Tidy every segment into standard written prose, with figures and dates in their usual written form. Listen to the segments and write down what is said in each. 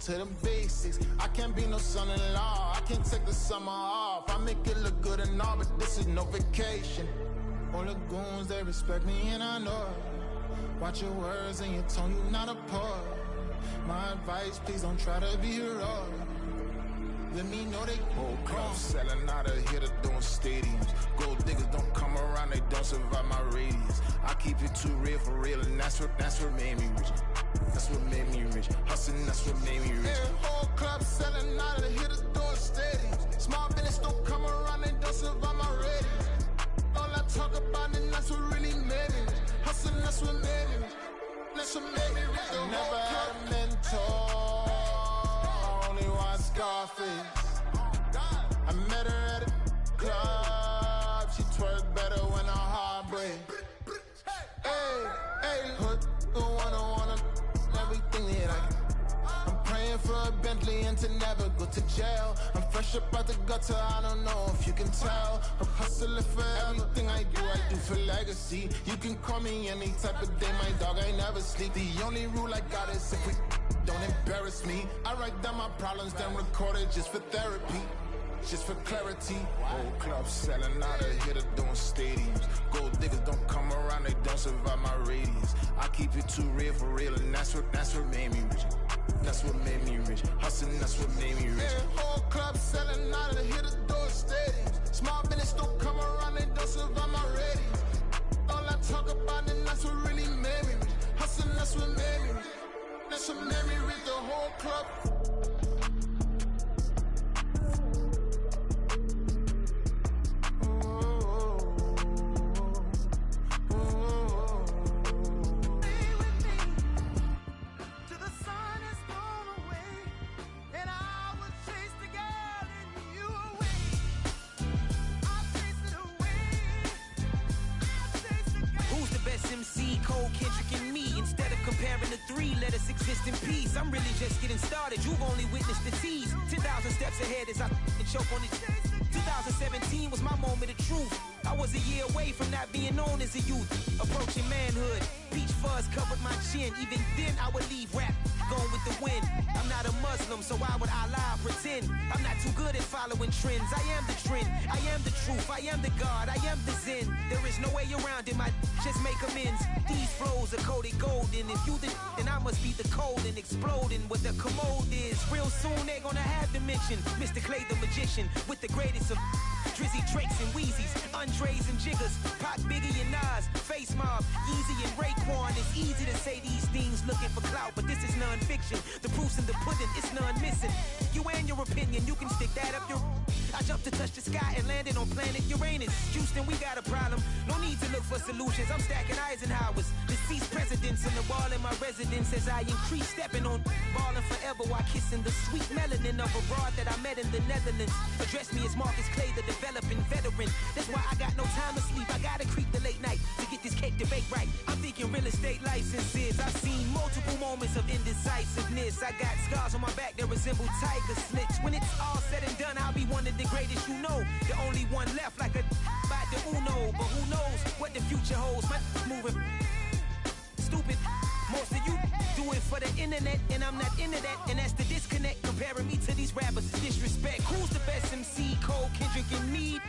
to the basics. I can't be no son-in-law, I can't take the summer off. I make it look good and all, but this is no vacation. All the goons, they respect me and I know it. Watch your words and your tone, you not a poet. My advice, please don't try to be heroic. Let me know they whole club selling out of here to doing stadiums. Gold diggers don't come around, they don't survive my radius. I keep it too real for real, and that's what made me rich. That's what made me rich. Hustling, that's what made me rich. Yeah, whole club selling out of here to doing stadiums. Small business don't come around, they don't survive my radius. All I talk about, and that's what really made me rich. Hustling, that's what made me rich. That's what made me rich. I never had a mentor. Scarface. I met her at a club. She twerk better when her heart breaks. Hey, hey, hood, the one I wanna, everything that I can. I'm praying for a Bentley and to never go to jail. I'm fresh up out the gutter, I don't know if you can tell. I'm hustling for everything I do for legacy. You can call me any type of day, my dog, I never sleep. The only rule I got is if we don't embarrass me. I write down my problems, then record it just for therapy, just for clarity. Whole club selling out of here to doing stadiums. Gold diggers don't come around, they don't survive my radius. I keep it too real for real, and that's what made me rich. That's what made me rich. Hustling, that's what made me rich. Yeah, whole club selling out of here to doing stadiums. Small business don't come around, they don't survive my radius. All I talk about, and that's what really made me rich. Hustling, that's what made me rich. That's what made me read the whole club. In peace, I'm really just getting started. You've only witnessed the tease. 10,000 steps ahead as I choke on it. 2017 was my moment of truth. I was a year away from not being known as a youth. Approaching manhood, peach fuzz covered my chin. Even then I would leave rap, going with the wind. I'm not a Muslim, so why would Allah pretend? I'm not too good at following trends. I am the trend, I am the truth, I am the God, I am the Zen. There is no way around it, my just make amends. These flows are coated golden. If you the then I must be the cold and exploding what the commode is. Real soon they gonna have to mention Mr. Clay the magician with the greatest of Drizzy, Drakes, and Wheezies, Andres and Jiggers, Pac, Biggie, and Nas, Face Mob, Yeezy, and Raekwon. It's easy to say these things looking for clout, but this is non-fiction. The proof's in the pudding, it's none missing. You and your opinion, you can stick that up your... I jumped to touch the sky and landed on planet Uranus. Houston, we got a problem. No need to look for solutions. I'm stacking Eisenhowers. Deceased presidents on the wall in my residence as I increase stepping on ballin' forever while kissing the sweet melanin of a broad that I met in the Netherlands. Address me as Marcus Clay, the developing veteran. That's why I got no time to sleep. I gotta creep the late night to get this cake to bake right. I'm thinking real estate licenses. I've seen multiple moments of indecisiveness. I got scars on my back that resemble tiger slits. When it's all said and done, I'll be one of the greatest you know. The only one left like a by the Uno. But who knows what the future holds. My moving stupid. Most of you do it for the internet, and I'm not into that. And that's the disconnect. Comparing me to these rappers is disrespect. Who's the best MC? Cole, Kendrick, and me?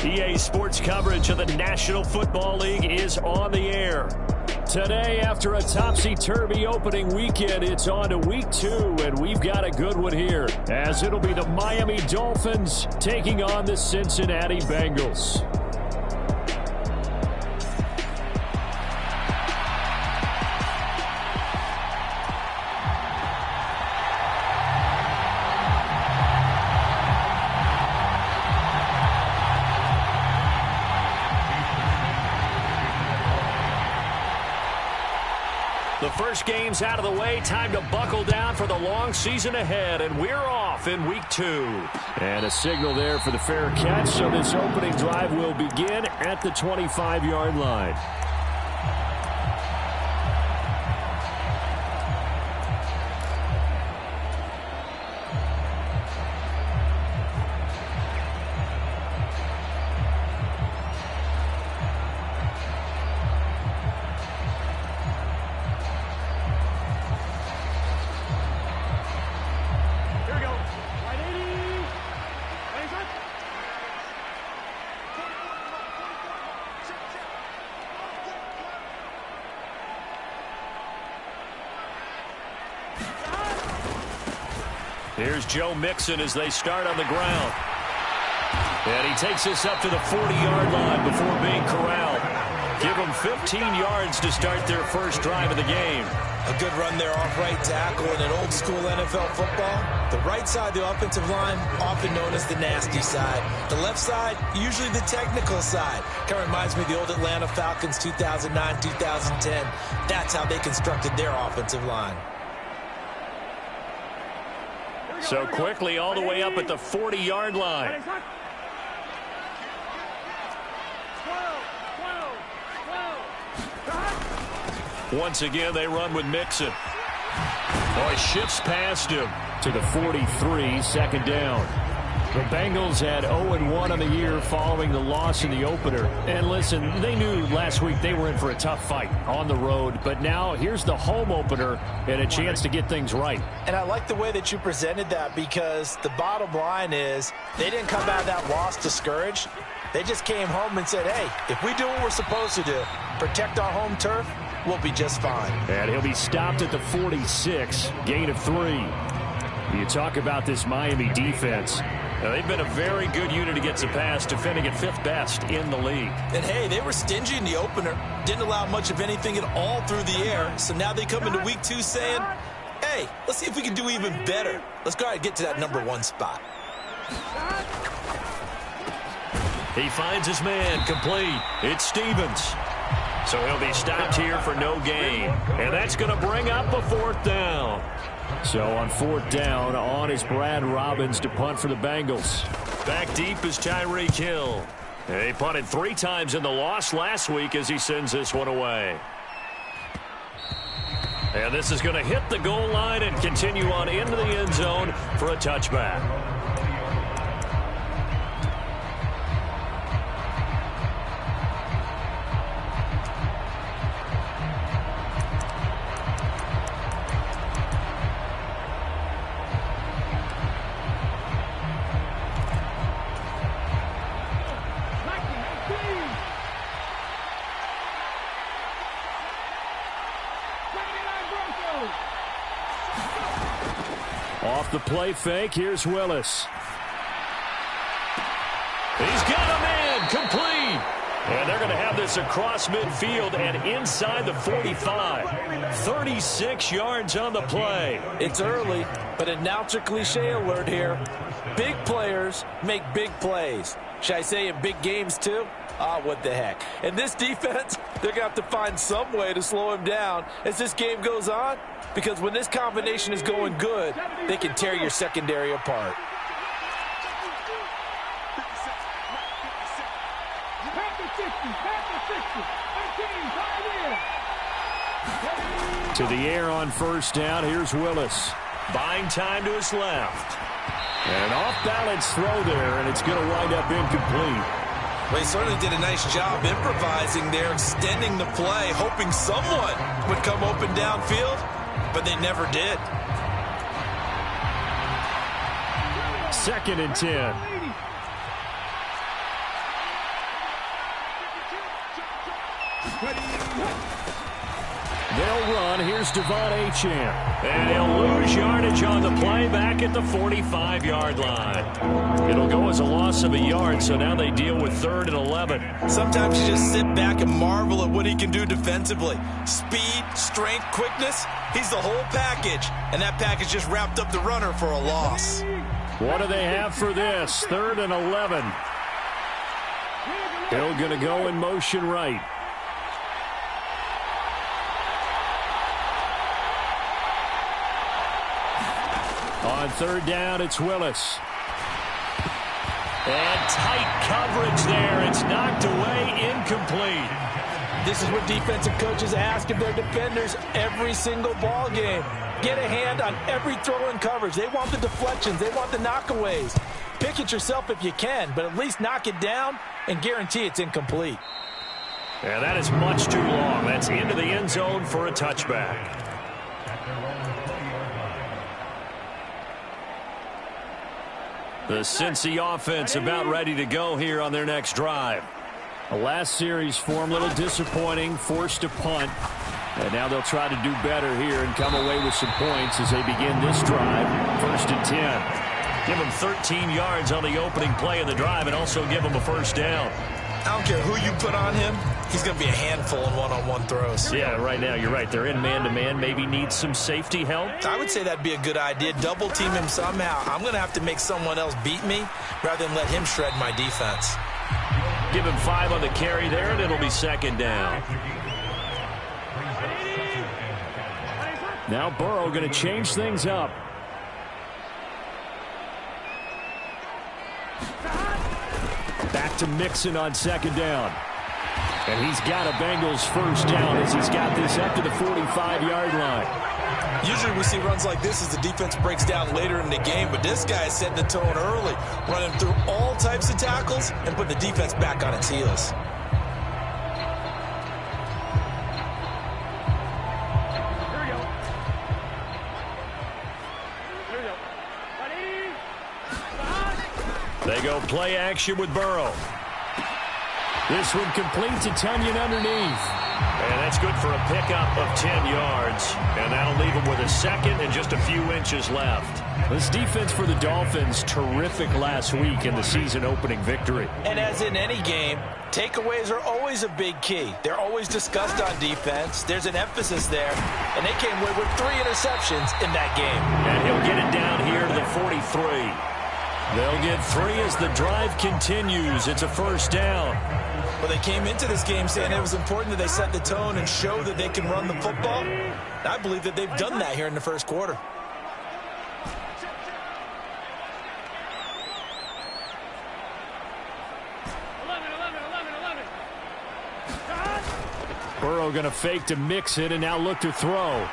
EA Sports coverage of the National Football League is on the air. Today, after a topsy-turvy opening weekend, it's on to week 2, and we've got a good one here, as it'll be the Miami Dolphins taking on the Cincinnati Bengals. The first game's out of the way. Time to buckle down for the long season ahead, and we're off in week 2. And a signal there for the fair catch, so this opening drive will begin at the 25-yard line. Here's Joe Mixon as they start on the ground. And he takes this up to the 40-yard line before being corralled. Give them 15 yards to start their first drive of the game. A good run there off right tackle in an old-school NFL football. The right side of the offensive line, often known as the nasty side. The left side, usually the technical side. Kind of reminds me of the old Atlanta Falcons 2009-2010. That's how they constructed their offensive line. So quickly all the way up at the 40-yard line. Once again, they run with Mixon. Boy, shifts past him to the 43, second down. The Bengals had 0-1 on the year following the loss in the opener. And listen, they knew last week they were in for a tough fight on the road. But now here's the home opener and a chance to get things right. And I like the way that you presented that, because the bottom line is they didn't come out of that loss discouraged. They just came home and said, hey, if we do what we're supposed to do, protect our home turf, we'll be just fine. And he'll be stopped at the 46, gain of 3. You talk about this Miami defense. Now, they've been a very good unit against the pass, defending at 5th best in the league. And, hey, they were stingy in the opener. Didn't allow much of anything at all through the air. So now they come into week 2 saying, hey, let's see if we can do even better. Let's go ahead and get to that number 1 spot. He finds his man, complete. It's Stevens. So he'll be stopped here for no gain. And that's going to bring up a 4th down. So on 4th down, on is Brad Robbins to punt for the Bengals. Back deep is Tyreek Hill. They punted 3 times in the loss last week as he sends this one away. And this is going to hit the goal line and continue on into the end zone for a touchback. Off the play fake, here's Willis. He's got a man, complete. And they're going to have this across midfield and inside the 45. 36 yards on the play. It's early, but announcer cliche alert here. Big players make big plays. Should I say in big games too? What the heck. And this defense, they're going to have to find some way to slow him down as this game goes on, because when this combination is going good, they can tear your secondary apart. To the air on 1st down, here's Willis. Buying time to his left. And an off-balance throw there, and it's going to wind up incomplete. Well, he certainly did a nice job improvising there, extending the play, hoping someone would come open downfield, but they never did. 2nd and 10. They'll run. Here's Devon Achane. And he'll lose yardage on the play back at the 45-yard line. It'll go as a loss of a yard, so now they deal with 3rd and 11. Sometimes you just sit back and marvel at what he can do defensively. Speed, strength, quickness, he's the whole package. And that package just wrapped up the runner for a loss. What do they have for this? 3rd and 11. Hill going to go in motion right. On 3rd down, it's Willis. And tight coverage there. It's knocked away, incomplete. This is what defensive coaches ask of their defenders every single ball game. Get a hand on every throw in coverage. They want the deflections. They want the knockaways. Pick it yourself if you can, but at least knock it down and guarantee it's incomplete. And that is much too long. That's into the end zone for a touchback. The Cincy offense about ready to go here on their next drive. The last series form a little disappointing, forced a punt. And now they'll try to do better here and come away with some points as they begin this drive. 1st and 10. Give them 13 yards on the opening play of the drive and also give them a 1st down. I don't care who you put on him. He's going to be a handful in one-on-one throws. Yeah, right now you're right. They're in man-to-man. Maybe needs some safety help. I would say that'd be a good idea. Double team him somehow. I'm going to have to make someone else beat me rather than let him shred my defense. Give him 5 on the carry there, and it'll be 2nd down. Now Burrow going to change things up. Back to Mixon on 2nd down. And he's got a Bengals 1st down as he's got this up to the 45-yard line. Usually we see runs like this as the defense breaks down later in the game, but this guy is setting the tone early, running through all types of tackles and putting the defense back on its heels. They go play action with Burrow. This one complete to Tunyon underneath. And that's good for a pickup of 10 yards. And that'll leave him with a 2nd and just a few inches left. This defense for the Dolphins, terrific last week in the season-opening victory. And as in any game, takeaways are always a big key. They're always discussed on defense. There's an emphasis there. And they came away with 3 interceptions in that game. And he'll get it down here to the 43. They'll get 3 as the drive continues. It's a 1st down. Well, they came into this game saying it was important that they set the tone and show that they can run the football. I believe that they've done that here in the 1st quarter. Burrow going to fake to Mixon and now look to throw.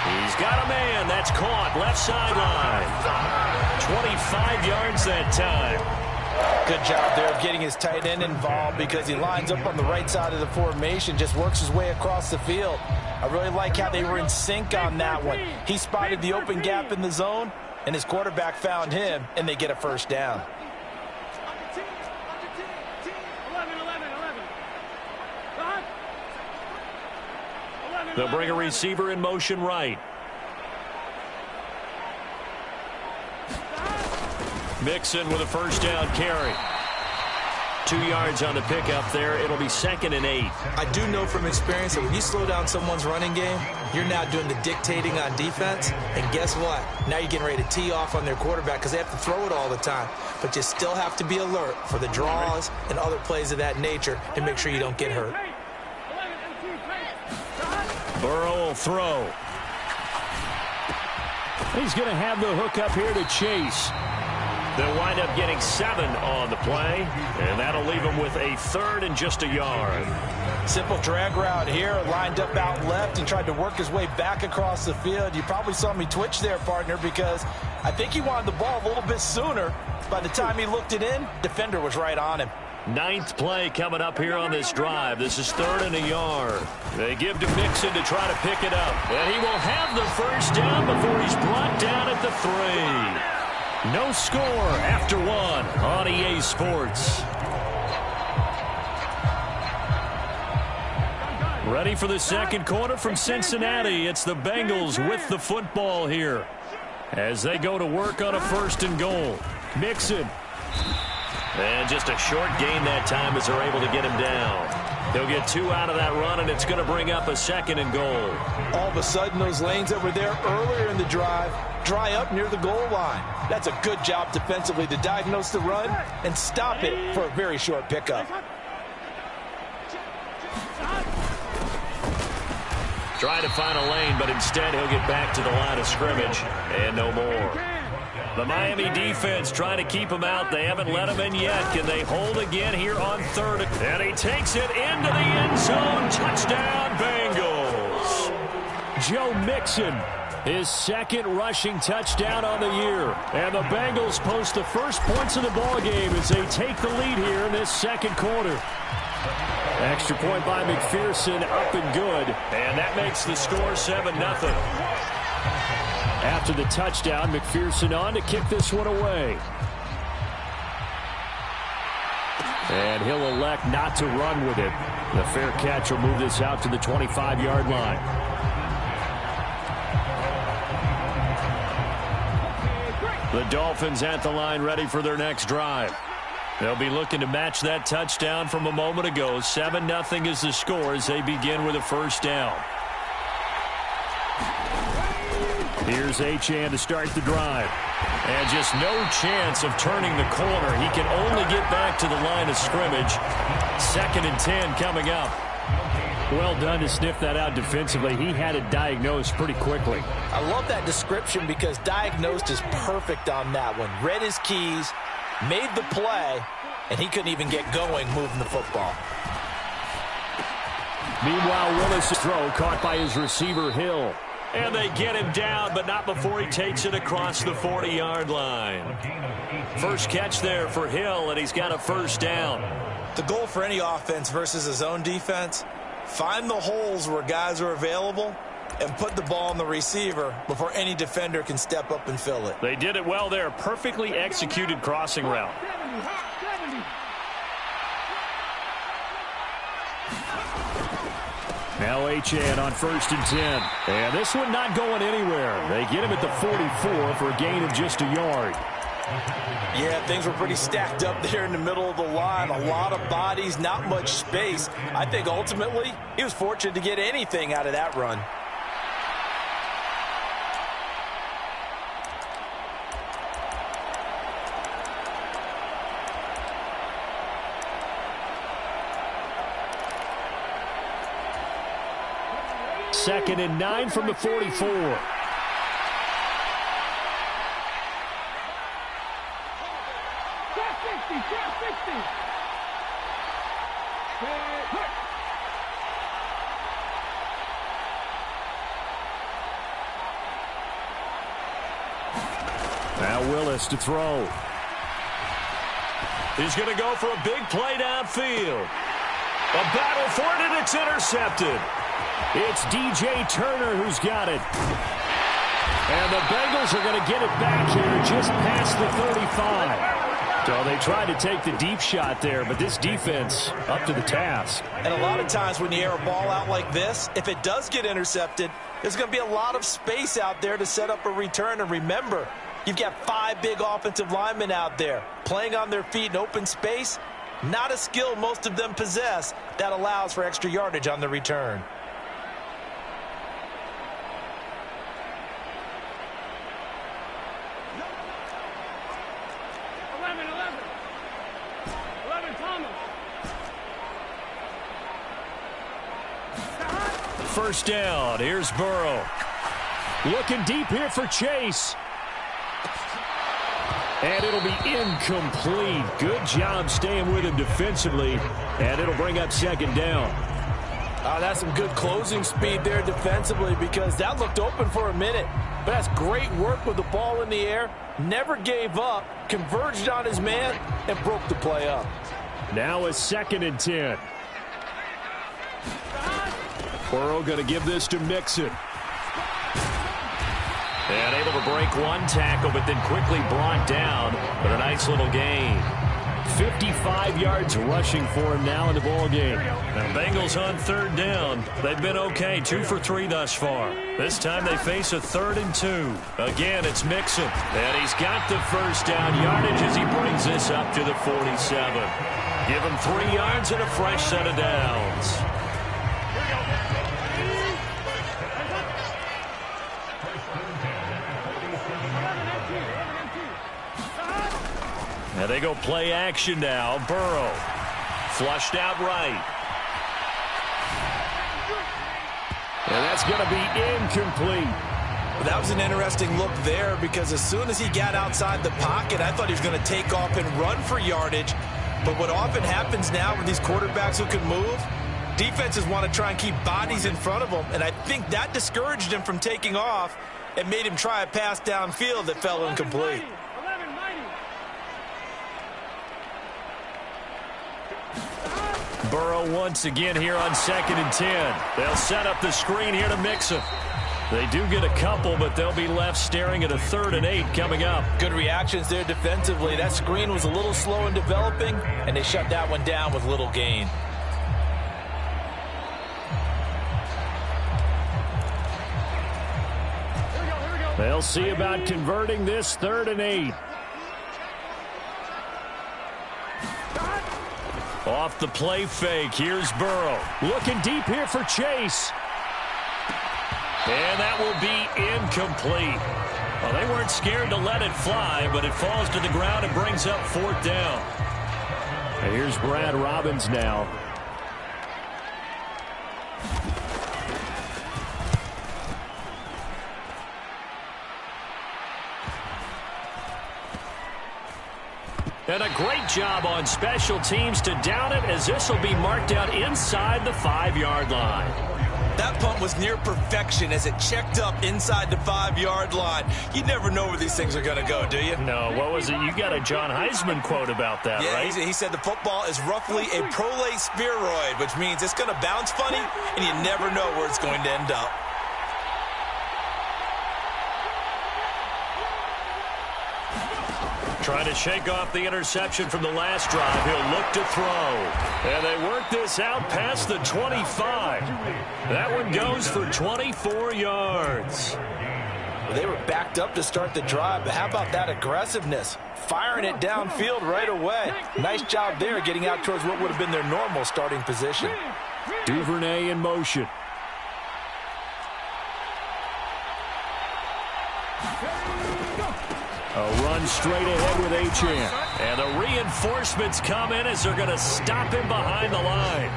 He's got a man. That's caught. Left sideline. 25 yards that time. Good job there of getting his tight end involved because he lines up on the right side of the formation, just works his way across the field. I really like how they were in sync on that one. He spotted the open gap in the zone, and his quarterback found him, and they get a 1st down. They'll bring a receiver in motion right. Mixon with a 1st down carry. 2 yards on the pickup there. It'll be 2nd and 8. I do know from experience that when you slow down someone's running game, you're now doing the dictating on defense. And guess what? Now you're getting ready to tee off on their quarterback because they have to throw it all the time. But you still have to be alert for the draws and other plays of that nature to make sure you don't get hurt. Burrow will throw. He's going to have the hook up here to Chase. They'll wind up getting 7 on the play, and that'll leave him with a 3rd and just a yard. Simple drag route here, lined up out left and tried to work his way back across the field. You probably saw me twitch there, partner, because I think he wanted the ball a little bit sooner. By the time he looked it in, defender was right on him. 9th play coming up here on this drive. This is 3rd and a yard. They give to Mixon to try to pick it up. And he will have the 1st down before he's brought down at the 3. No score after 1 on EA Sports. Ready for the second quarter from Cincinnati. It's the Bengals with the football here as they go to work on a 1st and goal. Mixon. And just a short gain that time as they're able to get him down. He'll get 2 out of that run, and it's going to bring up a 2nd and goal. All of a sudden, those lanes that were there earlier in the drive dry up near the goal line. That's a good job defensively to diagnose the run and stop it for a very short pickup. Trying to find a lane, but instead he'll get back to the line of scrimmage and no more. The Miami defense trying to keep him out. They haven't let him in yet. Can they hold again here on 3rd? And he takes it into the end zone. Touchdown, Bengals. Joe Mixon, his 2nd rushing touchdown on the year. And the Bengals post the first points of the ballgame as they take the lead here in this 2nd quarter. Extra point by McPherson, up and good. And that makes the score 7-0. After the touchdown, McPherson on to kick this one away. And he'll elect not to run with it. The fair catch will move this out to the 25-yard line. The Dolphins at the line ready for their next drive. They'll be looking to match that touchdown from a moment ago. 7-0 is the score as they begin with a 1st down. Here's Achane to start the drive. And just no chance of turning the corner. He can only get back to the line of scrimmage. 2nd and 10 coming up. Well done to sniff that out defensively. He had it diagnosed pretty quickly. I love that description because diagnosed is perfect on that one. Read his keys, made the play, and he couldn't even get going moving the football. Meanwhile, Willis' throw caught by his receiver, Hill. And they get him down, but not before he takes it across the 40-yard line. First catch there for Hill, and he's got a 1st down. The goal for any offense versus a zone defense, find the holes where guys are available and put the ball on the receiver before any defender can step up and fill it. They did it well there. Perfectly executed crossing route. Now Achane on 1st and 10. And this one not going anywhere. They get him at the 44 for a gain of just a yard. Yeah, things were pretty stacked up there in the middle of the line. A lot of bodies, not much space. I think ultimately he was fortunate to get anything out of that run. Second and 9 from the 44. Now Willis to throw. He's going to go for a big play downfield. A battle for it, and it's intercepted. It's DJ Turner who's got it. And the Bengals are going to get it back here just past the 35. So they tried to take the deep shot there, but this defense up to the task. And a lot of times when you air a ball out like this, if it does get intercepted, there's going to be a lot of space out there to set up a return. And remember, you've got 5 big offensive linemen out there playing on their feet in open space. Not a skill most of them possess that allows for extra yardage on the return. First down. Here's Burrow. Looking deep here for Chase. And it'll be incomplete. Good job staying with him defensively. And it'll bring up 2nd down. That's some good closing speed there defensively because that looked open for a minute. But that's great work with the ball in the air. Never gave up. Converged on his man and broke the play up. Now a 2nd and 10. Burrow going to give this to Mixon. And able to break one tackle, but then quickly brought down. But a nice little gain. 55 yards rushing for him now in the ballgame. Now, Bengals on third down. They've been okay, 2 for 3 thus far. This time they face a 3rd and 2. Again, it's Mixon. And he's got the first down yardage as he brings this up to the 47. Give him 3 yards and a fresh set of downs. And they go play action now. Burrow flushed out right. And that's going to be incomplete. That was an interesting look there because as soon as he got outside the pocket, I thought he was going to take off and run for yardage. But what often happens now with these quarterbacks who can move, defenses want to try and keep bodies in front of them. And I think that discouraged him from taking off and made him try a pass downfield that fell incomplete. Burrow once again here on 2nd and 10. They'll set up the screen here to Mixon. They do get a couple, but they'll be left staring at a 3rd and 8 coming up. Good reactions there defensively. That screen was a little slow in developing, and they shut that one down with little gain. They'll see about converting this 3rd and 8. Off the play fake, here's Burrow. Looking deep here for Chase. And that will be incomplete. Well, they weren't scared to let it fly, but it falls to the ground and brings up 4th down. And here's Brad Robbins now. And a great job on special teams to down it, as this will be marked out inside the 5-yard line. That punt was near perfection as it checked up inside the 5-yard line. You never know where these things are going to go, do you? No, what was it? You got a John Heisman quote about that, right? Yeah, he said the football is roughly a prolate spheroid, which means it's going to bounce funny, and you never know where it's going to end up. Trying to shake off the interception from the last drive. He'll look to throw. And they work this out past the 25. That one goes for 24 yards. Well, they were backed up to start the drive, but how about that aggressiveness? Firing it downfield right away. Nice job there getting out towards what would have been their normal starting position. Duvernay in motion. A run straight ahead with Achane. And the reinforcements come in as they're going to stop him behind the line.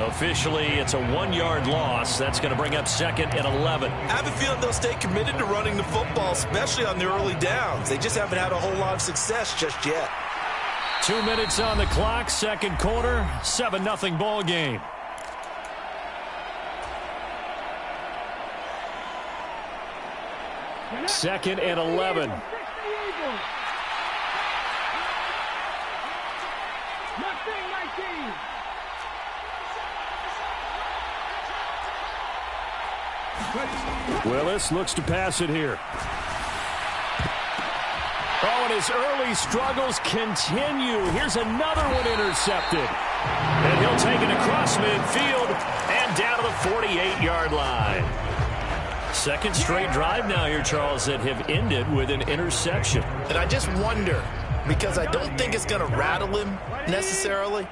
Officially, it's a 1-yard loss. That's going to bring up 2nd and 11. I have a feeling they'll stay committed to running the football, especially on the early downs. They just haven't had a whole lot of success just yet. 2 minutes on the clock, 2nd quarter, 7-0 ball game. Second and 11. Willis looks to pass it here. Oh, and his early struggles continue. Here's another one intercepted. And he'll take it across midfield and down to the 48-yard line. 2nd straight drive now here, Charles, that have ended with an interception. And I just wonder, because I don't think it's going to rattle him necessarily,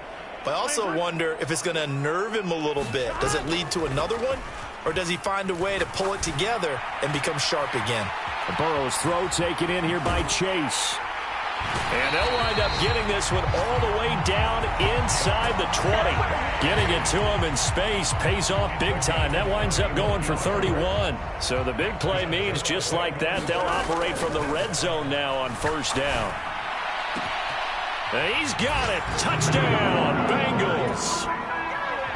but I also wonder if it's going to unnerve him a little bit. Does it lead to another one? Or does he find a way to pull it together and become sharp again? Burrow's throw taken in here by Chase. And they'll wind up getting this one all the way down inside the 20. Getting it to him in space pays off big time. That winds up going for 31. So the big play means just like that, they'll operate from the red zone now on 1st down. And he's got it. Touchdown, Bengals.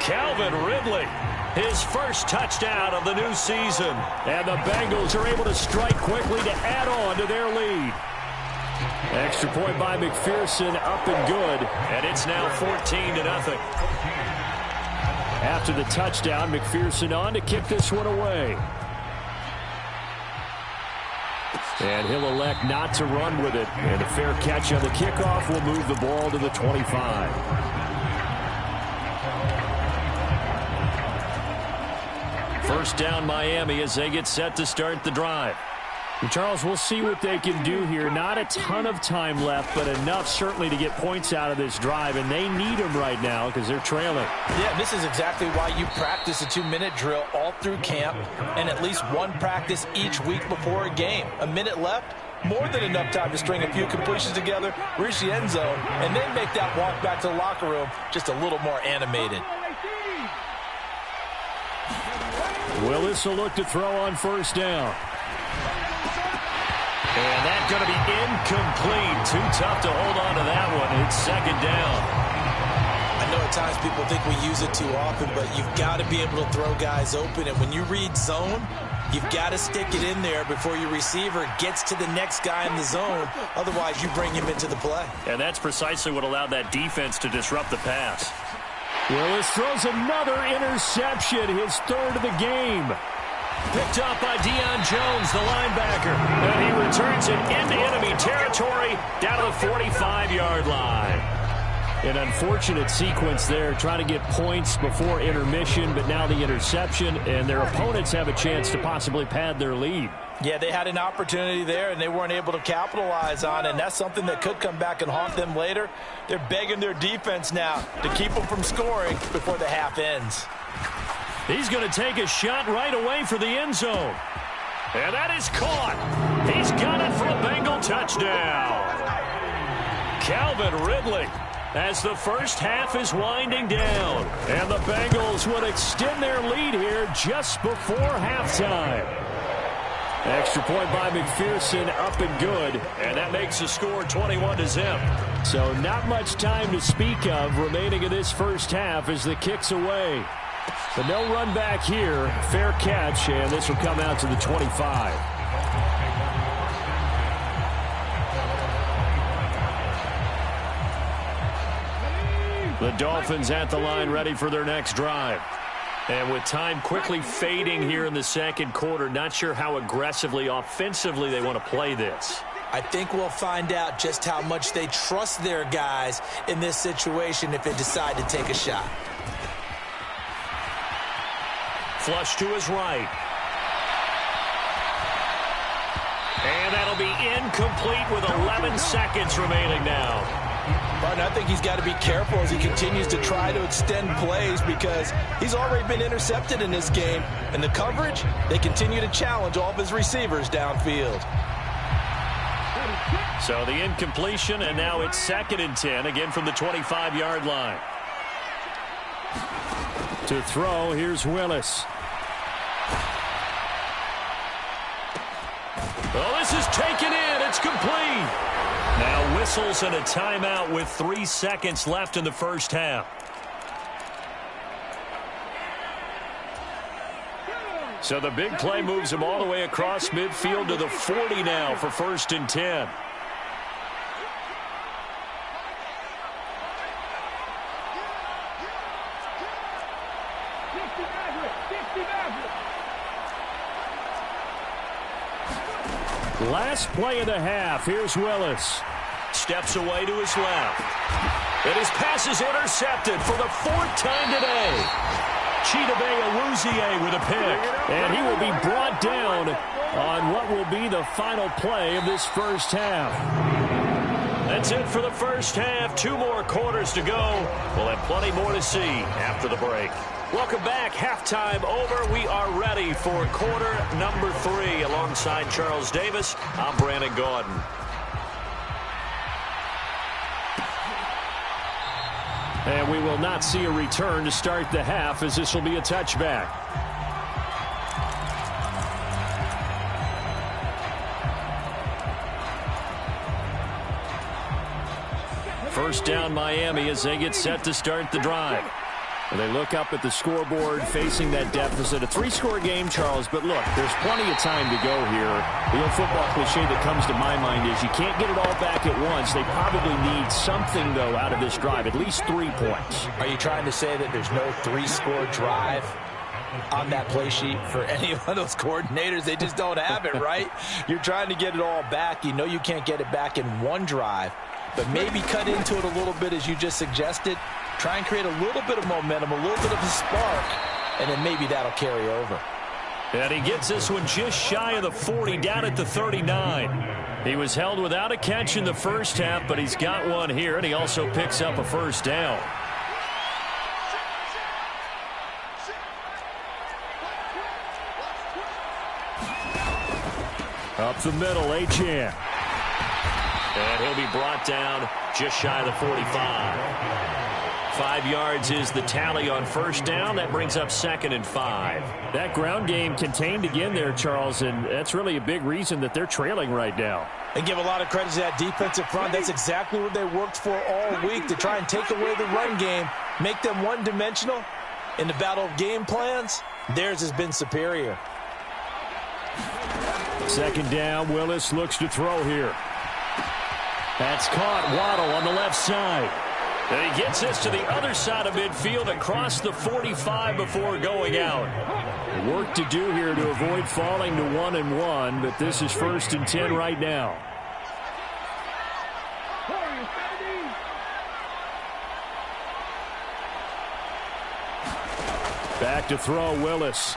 Calvin Ridley. His first touchdown of the new season. And the Bengals are able to strike quickly to add on to their lead. Extra point by McPherson, up and good. And it's now 14-0. After the touchdown, McPherson on to kick this one away. And he'll elect not to run with it. And a fair catch on the kickoff will move the ball to the 25. First down Miami as they get set to start the drive. And Charles, we'll see what they can do here. Not a ton of time left, but enough certainly to get points out of this drive. And they need them right now because they're trailing. Yeah, this is exactly why you practice a 2-minute drill all through camp and at least one practice each week before a game. A minute left, more than enough time to string a few completions together, reach the end zone, and then make that walk back to the locker room just a little more animated. Willis will look to throw on first down. And that's going to be incomplete. Too tough to hold on to that one. It's second down. I know at times people think we use it too often, but you've got to be able to throw guys open. And when you read zone, you've got to stick it in there before your receiver gets to the next guy in the zone. Otherwise, you bring him into the play. And that's precisely what allowed that defense to disrupt the pass. Willis throws another interception, his third of the game. Picked up by Deion Jones, the linebacker. And he returns it into enemy territory down to the 45-yard line. An unfortunate sequence there, trying to get points before intermission, but now the interception, and their opponents have a chance to possibly pad their lead. Yeah, they had an opportunity there, and they weren't able to capitalize on it, and that's something that could come back and haunt them later. They're begging their defense now to keep them from scoring before the half ends. He's going to take a shot right away for the end zone. And that is caught. He's got it for a Bengal touchdown. Calvin Ridley, as the first half is winding down. And the Bengals would extend their lead here just before halftime. Extra point by McPherson, up and good. And that makes the score 21-0. So not much time to speak of remaining in this first half as the kick's away. But no run back here. Fair catch, and this will come out to the 25. The Dolphins at the line, ready for their next drive. And with time quickly fading here in the second quarter, not sure how aggressively, offensively they want to play this. I think we'll find out just how much they trust their guys in this situation if they decide to take a shot. Flush to his right. And that'll be incomplete with 11 seconds remaining now. But I think he's got to be careful as he continues to try to extend plays because he's already been intercepted in this game. And the coverage, they continue to challenge all of his receivers downfield. So the incompletion, and now it's 2nd and 10, again from the 25-yard line. To throw, here's Willis. Oh, this is taken in. It's complete. Now whistles and a timeout with 3 seconds left in the first half. So the big play moves him all the way across midfield to the 40 now for 1st and 10. Last play of the half. Here's Willis. Steps away to his left. And his pass is intercepted for the 4th time today. Chidobe Awuzie with a pick. And he will be brought down on what will be the final play of this first half. That's it for the first half. 2 more quarters to go. We'll have plenty more to see after the break. Welcome back. Halftime over. We are ready for quarter number 3. Alongside Charles Davis, I'm Brandon Gaudin. And we will not see a return to start the half, as this will be a touchback. First down Miami as they get set to start the drive. They look up at the scoreboard facing that deficit. A 3-score game, Charles, but look, there's plenty of time to go here. The old football cliche that comes to my mind is you can't get it all back at once. They probably need something, though, out of this drive, at least 3 points. Are you trying to say that there's no 3-score drive on that play sheet for any of those coordinators. They just don't have it, right? You're trying to get it all back. You know you can't get it back in one drive, but maybe cut into it a little bit as you just suggested. Try and create a little bit of momentum, a little bit of a spark, and then maybe that'll carry over. And he gets this one just shy of the 40, down at the 39. He was held without a catch in the first half, but he's got one here, and he also picks up a first down. Up the middle, Achane. And he'll be brought down just shy of the 45. 5 yards is the tally on first down. That brings up 2nd and 5. That ground game contained again there, Charles, and that's really a big reason that they're trailing right now. And give a lot of credit to that defensive front. That's exactly what they worked for all week, to try and take away the run game, make them one-dimensional. In the battle of game plans, theirs has been superior. 2nd down, Willis looks to throw here. That's caught. Waddle on the left side. And he gets this to the other side of midfield, across the 45 before going out. Work to do here to avoid falling to 1-1, but this is 1st and 10 right now. Back to throw, Willis.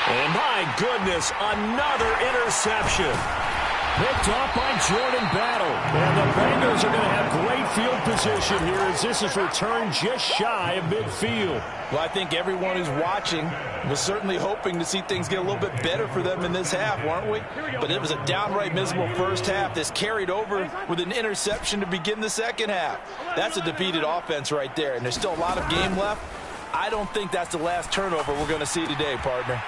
And my goodness, another interception. Picked off by Jordan Battle. And the Bengals are going to have great field position here as this is returned just shy of midfield. Well, I think everyone who's watching was certainly hoping to see things get a little bit better for them in this half, weren't we? But it was a downright miserable first half. This carried over with an interception to begin the second half. That's a defeated offense right there, and there's still a lot of game left. I don't think that's the last turnover we're going to see today, partner.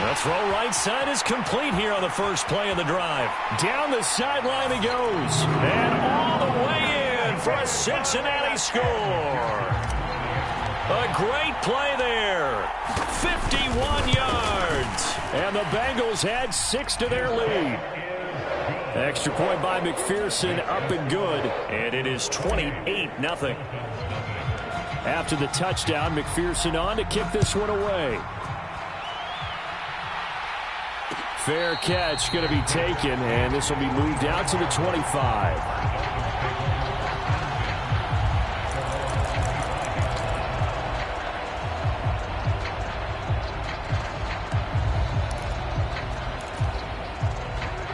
The throw right side is complete here on the first play of the drive. Down the sideline he goes. And all the way in for a Cincinnati score. A great play there. 51 yards. And the Bengals add 6 to their lead. Extra point by McPherson, up and good. And it is 28-0. After the touchdown, McPherson on to kick this one away. Fair catch going to be taken, and this will be moved out to the 25.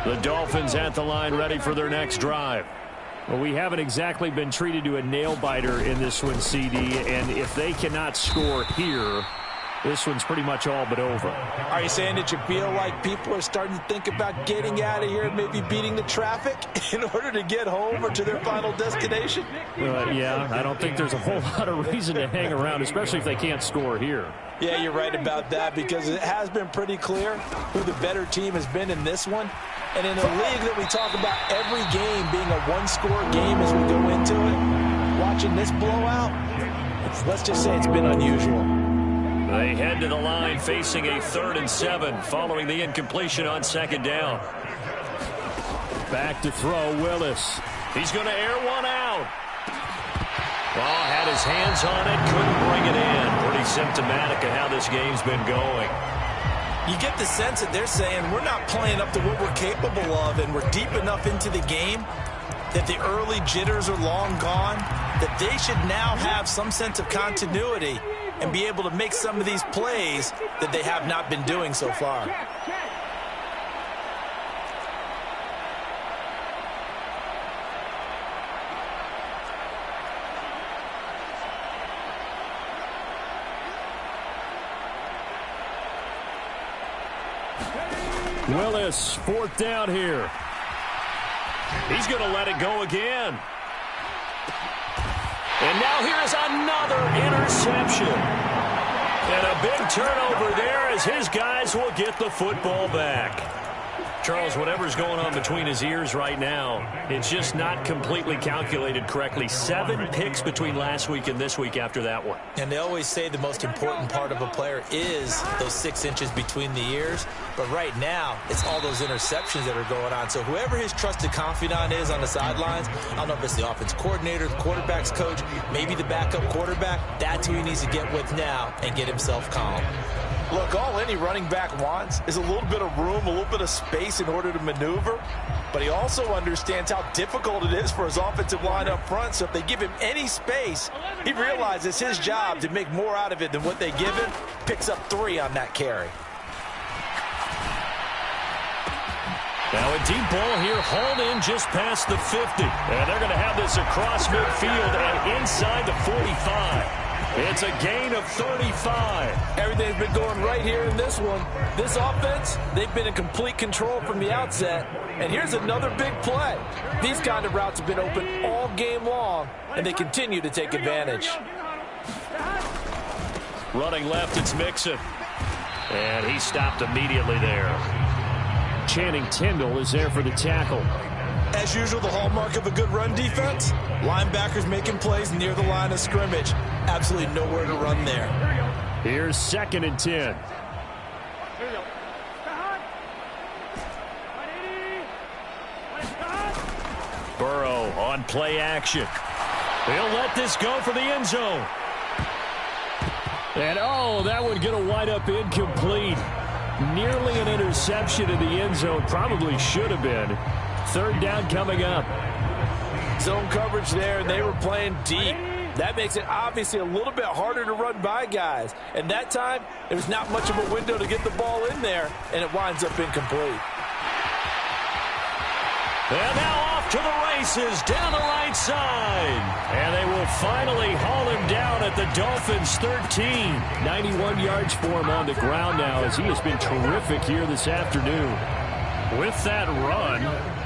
The Dolphins at the line, ready for their next drive. Well, we haven't exactly been treated to a nail-biter in this one, CD, and if they cannot score here, this one's pretty much all but over. Are you saying that you feel like people are starting to think about getting out of here, maybe beating the traffic in order to get home or to their final destination? Yeah, I don't think there's a whole lot of reason to hang around, especially if they can't score here. Yeah, you're right about that, because it has been pretty clear who the better team has been in this one. And in a league that we talk about every game being a one-score game as we go into it, watching this blowout, let's just say it's been unusual. They head to the line facing a 3rd and 7 following the incompletion on 2nd down. Back to throw, Willis. He's going to air one out. Ball had his hands on it, couldn't bring it in. Pretty symptomatic of how this game's been going. You get the sense that they're saying we're not playing up to what we're capable of, and we're deep enough into the game that the early jitters are long gone, that they should now have some sense of continuity and be able to make some of these plays that they have not been doing so far. Willis, 4th down here. He's going to let it go again. And now here's another interception. And a big turnover there as his guys will get the football back. Charles, whatever's going on between his ears right now, it's just not completely calculated correctly. 7 picks between last week and this week after that one. And they always say the most important part of a player is those 6 inches between the ears. But right now, it's all those interceptions that are going on. So whoever his trusted confidant is on the sidelines, I don't know if it's the offense coordinator, the quarterback's coach, maybe the backup quarterback, that's who he needs to get with now and get himself calm. Look, all any running back wants is a little bit of room, a little bit of space in order to maneuver. But he also understands how difficult it is for his offensive line up front. So if they give him any space, he realizes his job to make more out of it than what they give him. Picks up 3 on that carry. Now a deep ball here, hauled in just past the 50. And they're going to have this across midfield and inside the 45. It's a gain of 35. Everything's been going right here in this one. This offense, they've been in complete control from the outset. And here's another big play. These kind of routes have been open all game long, and they continue to take advantage. Running left, it's Mixon. And he stopped immediately there. Channing Tindall is there for the tackle. As usual, the hallmark of a good run defense, linebackers making plays near the line of scrimmage. Absolutely nowhere to run there. Here's 2nd and 10. Burrow on play action. He'll let this go for the end zone. And oh, that one going to wind up incomplete. Nearly an interception in the end zone. Probably should have been. 3rd down coming up. Zone coverage there, and they were playing deep. That makes it obviously a little bit harder to run by guys. And that time, there's not much of a window to get the ball in there, and it winds up incomplete. And now off to the races down the right side. And they will finally haul him down at the Dolphins' 13. 91 yards for him on the ground now, as he has been terrific here this afternoon. With that run,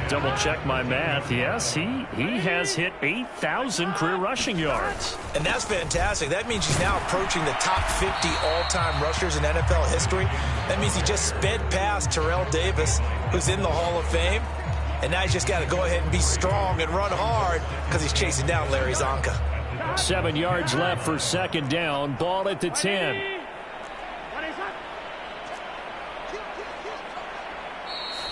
double check my math. Yes, he has hit 8,000 career rushing yards. And that's fantastic. That means he's now approaching the top 50 all-time rushers in NFL history. That means he just sped past Terrell Davis, who's in the Hall of Fame. And now he's just got to go ahead and be strong and run hard because he's chasing down Larry Zonka. 7 yards left for 2nd down. Ball at the 10.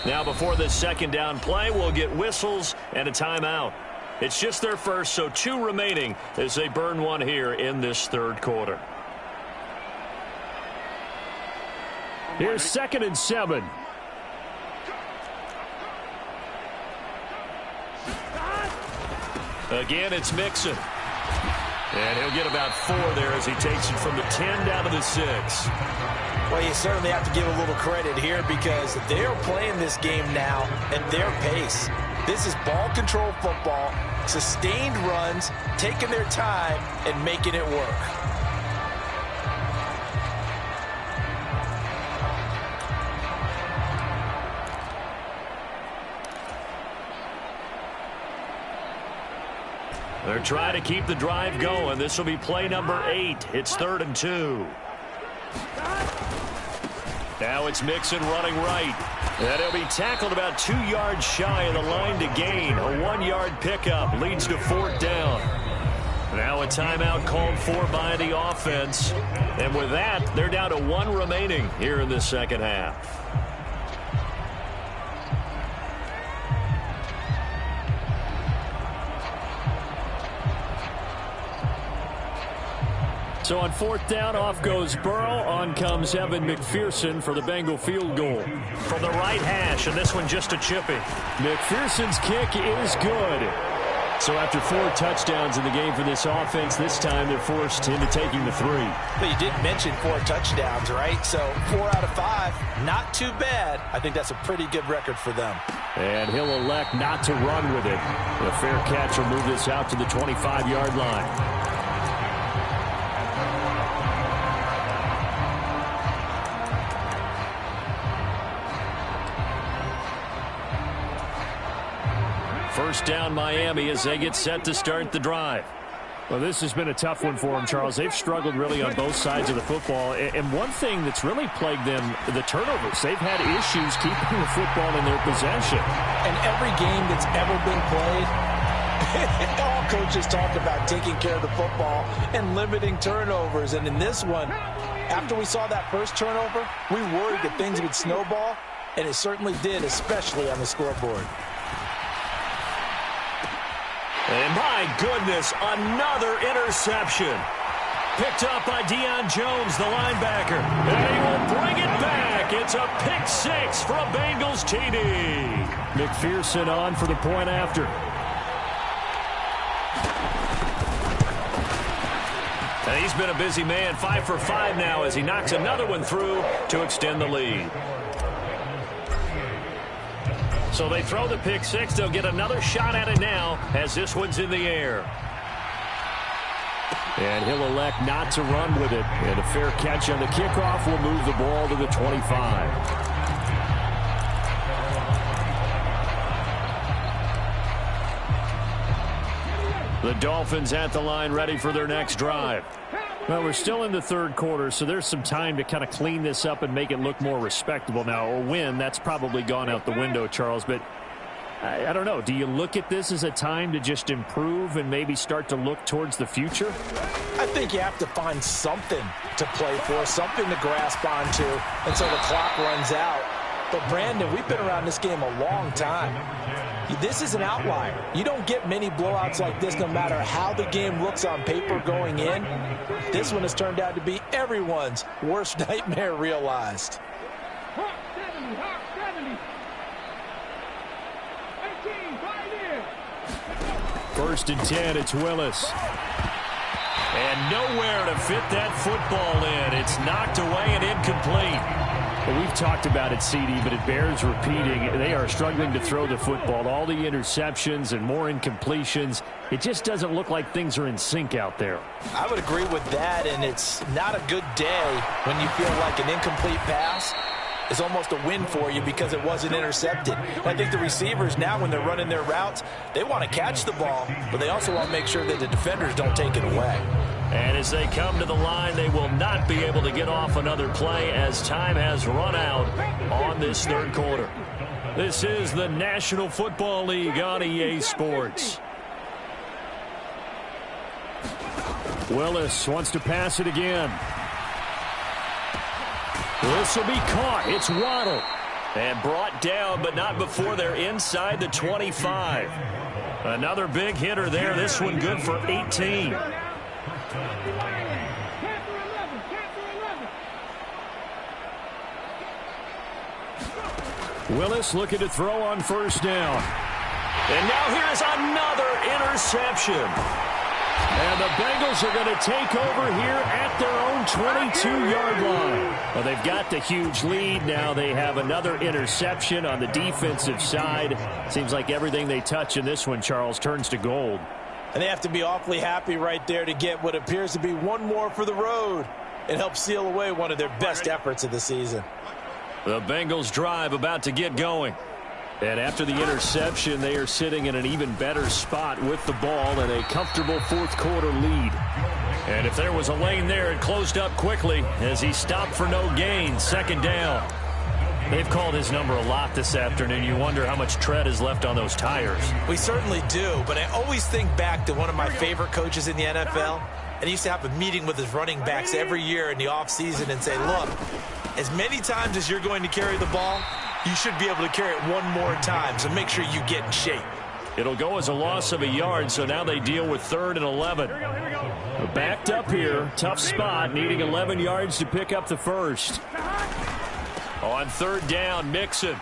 Now before this 2nd down play, we'll get whistles and a timeout. It's just their first, so 2 remaining as they burn one here in this 3rd quarter. Here's 2nd and 7. Again, it's Mixon. And he'll get about 4 there as he takes it from the 10 down to the 6. Well, you certainly have to give a little credit here because they're playing this game now at their pace. This is ball control football, sustained runs, taking their time, and making it work. They're trying to keep the drive going. This will be play number 8. It's 3rd and 2. Now it's Mixon running right. And he'll be tackled about 2 yards shy of the line to gain. A 1-yard pickup leads to 4th down. Now a timeout called for by the offense. And with that, they're down to 1 remaining here in the 2nd half. So on 4th down, off goes Burrow. On comes Evan McPherson for the Bengal field goal. From the right hash, and this one just a chippy. McPherson's kick is good. So after 4 touchdowns in the game for this offense, this time they're forced into taking the 3. But you did mention 4 touchdowns, right? So 4 out of 5, not too bad. I think that's a pretty good record for them. And he'll elect not to run with it. A fair catch will move this out to the 25-yard line. First down Miami as they get set to start the drive. Well, this has been a tough one for them, Charles. They've struggled really on both sides of the football. And one thing that's really plagued them, the turnovers. They've had issues keeping the football in their possession. And every game that's ever been played, all coaches talk about taking care of the football and limiting turnovers. And in this one, after we saw that first turnover, we worried that things would snowball, and it certainly did, especially on the scoreboard. And my goodness, another interception. Picked up by Deion Jones, the linebacker. And he will bring it back. It's a pick six for a Bengals TD. McPherson on for the point after. And he's been a busy man, 5 for 5 now as he knocks another one through to extend the lead. So they throw the pick six. They'll get another shot at it now as this one's in the air. And he'll elect not to run with it. And a fair catch on the kickoff will move the ball to the 25. The Dolphins at the line ready for their next drive. Well, we're still in the third quarter, so there's some time to kind of clean this up and make it look more respectable now. A win, that's probably gone out the window, Charles. But I don't know. Do you look at this as a time to just improve and maybe start to look towards the future? I think you have to find something to play for, something to grasp onto until the clock runs out. But, Brandon, we've been around this game a long time. This is an outlier. You don't get many blowouts like this no matter how the game looks on paper going in. This one has turned out to be everyone's worst nightmare realized. First and 10, it's Willis. And nowhere to fit that football in. It's knocked away and incomplete. Well, we've talked about it, CD, but it bears repeating. They are struggling to throw the football. All the interceptions and more incompletions. It just doesn't look like things are in sync out there. I would agree with that, and it's not a good day when you feel like an incomplete pass is almost a win for you because it wasn't intercepted. I think the receivers now, when they're running their routes, they want to catch the ball, but they also want to make sure that the defenders don't take it away. And as they come to the line, they will not be able to get off another play as time has run out on this third quarter. This is the National Football League on EA Sports. Willis wants to pass it again. This will be caught. It's Waddle. And brought down, but not before they're inside the 25. Another big hitter there. This one good for 18. Willis looking to throw on first down. And now here's another interception. And the Bengals are going to take over here at their own 22-yard line. Well, they've got the huge lead. Now they have another interception on the defensive side. Seems like everything they touch in this one, Charles, turns to gold. And they have to be awfully happy right there to get what appears to be one more for the road and help seal away one of their best efforts of the season. The Bengals drive about to get going. And after the interception, they are sitting in an even better spot with the ball and a comfortable fourth quarter lead. And if there was a lane there, it closed up quickly as he stopped for no gain. Second down. They've called his number a lot this afternoon. You wonder how much tread is left on those tires. We certainly do, but I always think back to one of my favorite coaches in the NFL. And he used to have a meeting with his running backs every year in the offseason and say, look, as many times as you're going to carry the ball, you should be able to carry it one more time, so make sure you get in shape. It'll go as a loss of a yard, so now they deal with 3rd and 11. Backed up here, tough spot, needing 11 yards to pick up the first. On 3rd down, Mixon.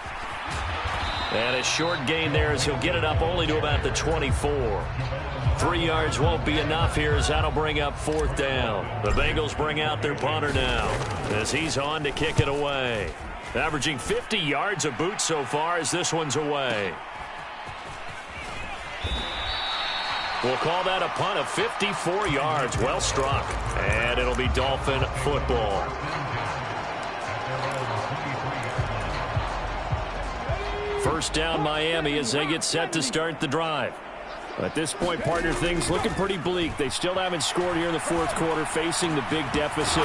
And a short gain there as he'll get it up only to about the 24. 3 yards won't be enough here as that'll bring up 4th down. The Bengals bring out their punter now as he's on to kick it away. Averaging 50 yards a boot so far as this one's away. We'll call that a punt of 54 yards. Well struck. And it'll be Dolphin football. First down Miami as they get set to start the drive. At this point, partner, things looking pretty bleak. They still haven't scored here in the fourth quarter, facing the big deficit.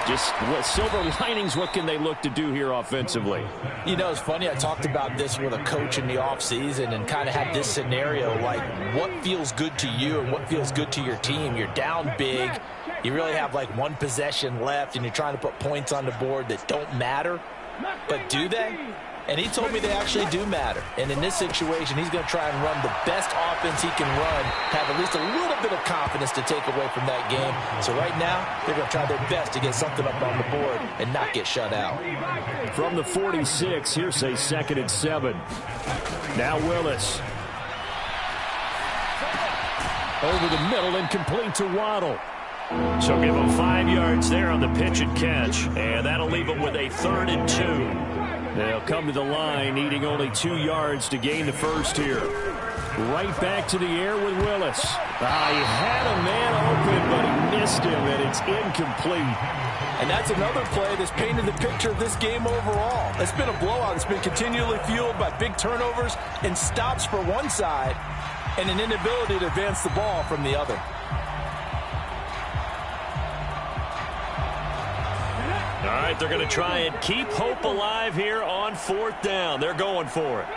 Just what silver linings, what can they look to do here offensively? You know, it's funny. I talked about this with a coach in the offseason and kind of had this scenario, like what feels good to you and what feels good to your team. You're down big. You really have like one possession left, and you're trying to put points on the board that don't matter. But do they? And he told me they actually do matter. And in this situation, he's going to try and run the best offense he can run, have at least a little bit of confidence to take away from that game. So right now, they're going to try their best to get something up on the board and not get shut out. From the 46, here's a 2nd and 7. Now Willis. Over the middle and complete to Waddle. So give him 5 yards there on the pitch and catch. And that'll leave him with a 3rd and 2. They'll come to the line, needing only 2 yards to gain the first here. Right back to the air with Willis. He had a man open, but he missed him, and it's incomplete. And that's another play that's painted the picture of this game overall. It's been a blowout. It's been continually fueled by big turnovers and stops for one side and an inability to advance the ball from the other. All right, they're going to try and keep hope alive here on 4th down. They're going for it.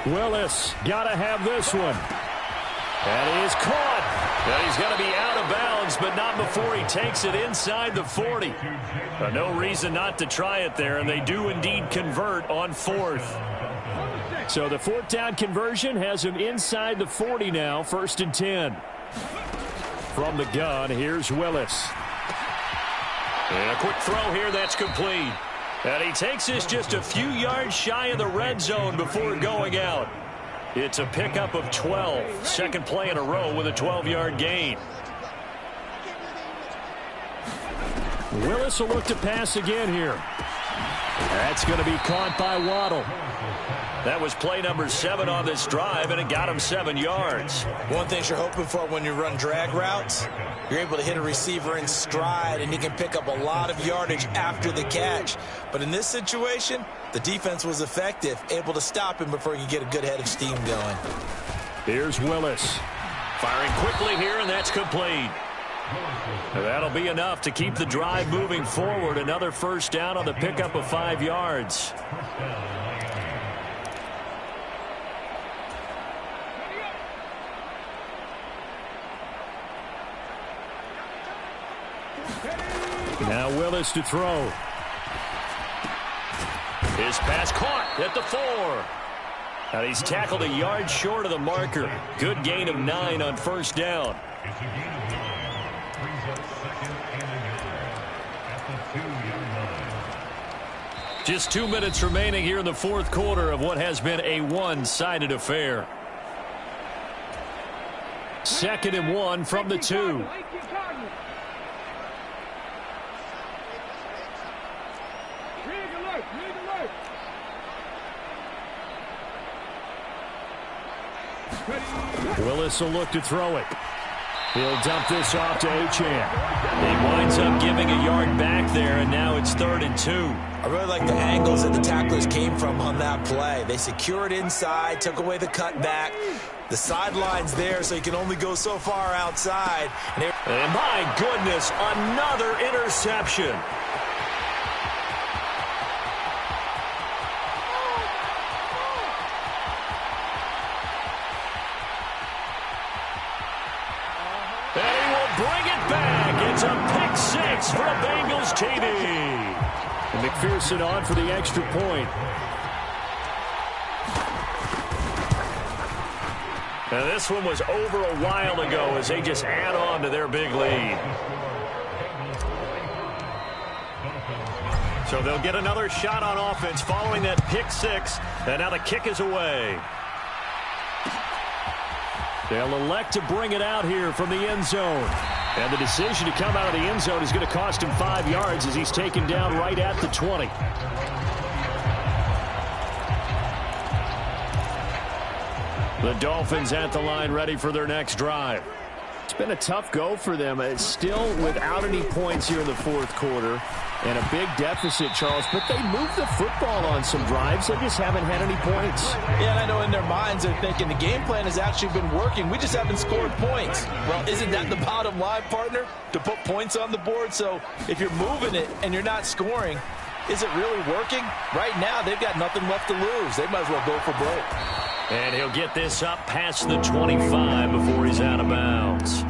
Willis got to have this one. And he is caught. And he's going to be out of bounds, but not before he takes it inside the 40. No reason not to try it there, and they do indeed convert on 4th. So the 4th down conversion has him inside the 40 now, 1st and 10. From the gun, here's Willis. And a quick throw here that's complete. And he takes this just a few yards shy of the red zone before going out. It's a pickup of 12. Second play in a row with a 12-yard gain. Willis will look to pass again here. That's going to be caught by Waddle. That was play number 7 on this drive, and it got him 7 yards. One thing you're hoping for when you run drag routes, you're able to hit a receiver in stride, and he can pick up a lot of yardage after the catch. But in this situation, the defense was effective, able to stop him before he could get a good head of steam going. Here's Willis. Firing quickly here, and that's complete. And that'll be enough to keep the drive moving forward. Another first down on the pickup of 5 yards. Now Willis to throw. His pass caught at the 4. And he's tackled a yard short of the marker. Good gain of 9 on first down. Just 2 minutes remaining here in the fourth quarter of what has been a one-sided affair. 2nd and 1 from the 2. Willis will look to throw it. He'll dump this off to Achane. He winds up giving a yard back there, and now it's 3rd and 2. I really like the angles that the tacklers came from on that play. They secured inside, took away the cutback. The sideline's there, so you can only go so far outside. And my goodness, another interception. And he will bring it back. It's a pick 6 for the Bengals TD. And McPherson on for the extra point. Now this one was over a while ago as they just add on to their big lead. So they'll get another shot on offense following that pick 6. And now the kick is away. They'll elect to bring it out here from the end zone. And the decision to come out of the end zone is going to cost him 5 yards as he's taken down right at the 20. The Dolphins at the line ready for their next drive. It's been a tough go for them. It's still without any points here in the fourth quarter. And a big deficit, Charles. But they moved the football on some drives. They just haven't had any points. Yeah, and I know in their minds they're thinking the game plan has actually been working. We just haven't scored points. Well, isn't that the bottom line, partner? To put points on the board? So if you're moving it and you're not scoring, is it really working? Right now, they've got nothing left to lose. They might as well go for broke. And he'll get this up past the 25 before he's out of bounds.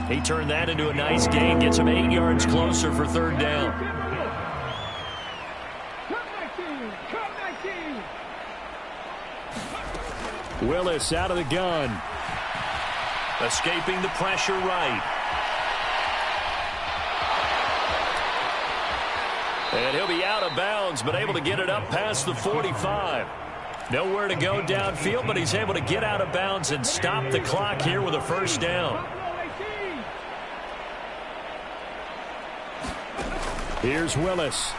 He turned that into a nice gain, gets him 8 yards closer for third down. Willis out of the gun. Escaping the pressure right. And he'll be out of bounds, but able to get it up past the 45. Nowhere to go downfield, but he's able to get out of bounds and stop the clock here with a first down. Here's Willis.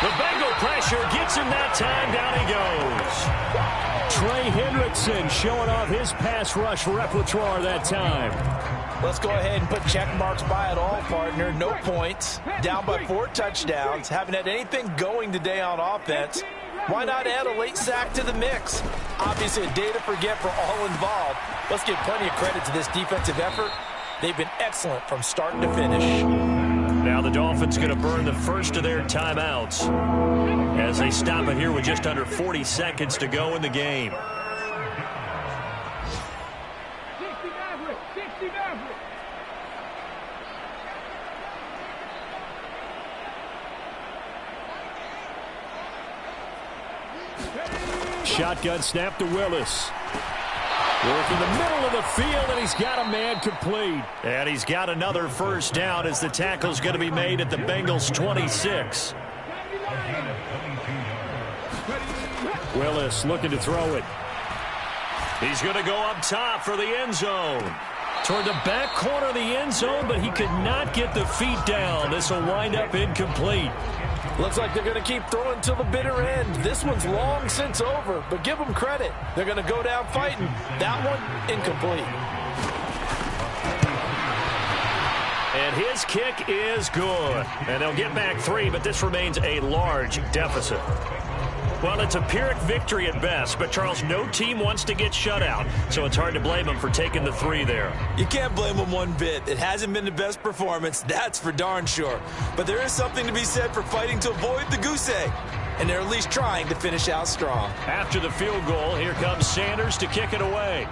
The Bengal pressure gets him that time. Down he goes. Trey Hendrickson showing off his pass rush repertoire that time. Let's go ahead and put check marks by it all, partner. No points. Down by 4 touchdowns. Haven't had anything going today on offense. Why not add a late sack to the mix? Obviously a day to forget for all involved. Let's give plenty of credit to this defensive effort. They've been excellent from start to finish. Now the Dolphins going to burn the first of their timeouts as they stop it here with just under 40 seconds to go in the game. Shotgun snap to Willis. Work in the middle of the field, and he's got a man complete. And he's got another first down as the tackle's going to be made at the Bengals' 26. Willis looking to throw it. He's going to go up top for the end zone. Toward the back corner of the end zone, but he could not get the feet down. This will wind up incomplete. Looks like they're going to keep throwing till the bitter end. This one's long since over, but give them credit. They're going to go down fighting. That one, incomplete. And his kick is good. And they'll get back 3, but this remains a large deficit. Well, it's a Pyrrhic victory at best, but, Charles, no team wants to get shut out, so it's hard to blame them for taking the 3 there. You can't blame them one bit. It hasn't been the best performance, that's for darn sure. But there is something to be said for fighting to avoid the goose egg, and they're at least trying to finish out strong. After the field goal, here comes Sanders to kick it away.